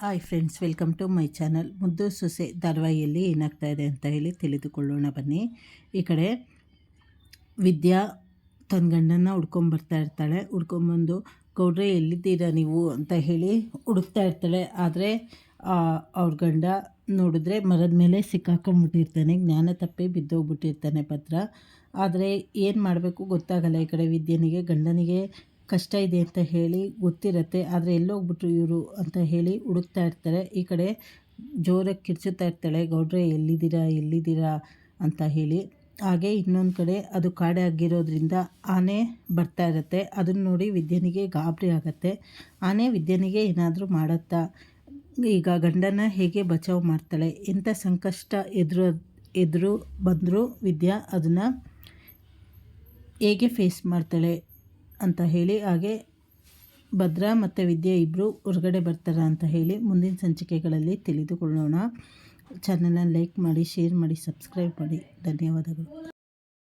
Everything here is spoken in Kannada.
Hi friends, welcome to my channel. ಮುದ್ದು ಸೊಸೆ ಧಾರಾವಾಹಿಯಲ್ಲಿ ಏನಾಗ್ತಾ ಇದೆ ಅಂತ ಹೇಳಿ ತಿಳಿದುಕೊಳ್ಳೋಣ ಬನ್ನಿ. ಈ ಕಡೆ ವಿದ್ಯಾ ತನ್ನ ಗಂಡನ ಹುಡ್ಕೊಂಬರ್ತಾ ಇರ್ತಾಳೆ. ಹುಡ್ಕೊಂಬಂದು ಗೌಡ್ರೆ ಎಲ್ಲಿದ್ದೀರಾ ನೀವು ಅಂತ ಹೇಳಿ ಹುಡುಕ್ತಾ ಇರ್ತಾಳೆ. ಆದರೆ ಅವ್ರ ಗಂಡ ನೋಡಿದ್ರೆ ಮರದ ಮೇಲೆ ಸಿಕ್ಕಾಕೊಂಡ್ಬಿಟ್ಟಿರ್ತಾನೆ. ಜ್ಞಾನ ತಪ್ಪಿ ಬಿದ್ದೋಗ್ಬಿಟ್ಟಿರ್ತಾನೆ ಭದ್ರ. ಆದರೆ ಏನು ಮಾಡಬೇಕು ಗೊತ್ತಾಗಲ್ಲ. ಈ ಕಡೆ ವಿದ್ಯನಿಗೆ ಗಂಡನಿಗೆ ಕಷ್ಟ ಇದೆ ಅಂತ ಹೇಳಿ ಗೊತ್ತಿರುತ್ತೆ. ಆದರೆ ಎಲ್ಲೋಗ್ಬಿಟ್ರು ಇವರು ಅಂತ ಹೇಳಿ ಹುಡುಕ್ತಾ ಇರ್ತಾರೆ. ಈ ಕಡೆ ಜೋರಾಗಿ ಕಿರ್ಚುತ್ತಾ ಇರ್ತಾಳೆ, ಗೌಡ್ರೆ ಎಲ್ಲಿದ್ದೀರಾ ಅಂತ ಹೇಳಿ. ಹಾಗೆ ಇನ್ನೊಂದು ಕಡೆ ಅದು ಕಾಡೆ ಆಗಿರೋದ್ರಿಂದ ಆನೆ ಬರ್ತಾ ಇರುತ್ತೆ. ಅದನ್ನು ನೋಡಿ ವಿದ್ಯನಿಗೆ ಗಾಬರಿ ಆಗುತ್ತೆ. ಆನೆ ವಿದ್ಯನಿಗೆ ಏನಾದರೂ ಮಾಡುತ್ತಾ, ಈಗ ಗಂಡನ ಹೇಗೆ ಬಚಾವ್ ಮಾಡ್ತಾಳೆ, ಎಂಥ ಸಂಕಷ್ಟ ಎದುರು ಬಂದರೂ ವಿದ್ಯಾ ಅದನ್ನು ಹೇಗೆ ಫೇಸ್ ಮಾಡ್ತಾಳೆ ಅಂತ ಹೇಳಿ, ಹಾಗೆ ಭದ್ರ ಮತ್ತು ವಿದ್ಯಾ ಇಬ್ಬರು ಹೊರಗಡೆ ಬರ್ತಾರಾ ಅಂತ ಹೇಳಿ ಮುಂದಿನ ಸಂಚಿಕೆಗಳಲ್ಲಿ ತಿಳಿದುಕೊಳ್ಳೋಣ. ಚಾನಲನ್ನು ಲೈಕ್ ಮಾಡಿ, ಶೇರ್ ಮಾಡಿ, ಸಬ್ಸ್ಕ್ರೈಬ್ ಮಾಡಿ. ಧನ್ಯವಾದಗಳು.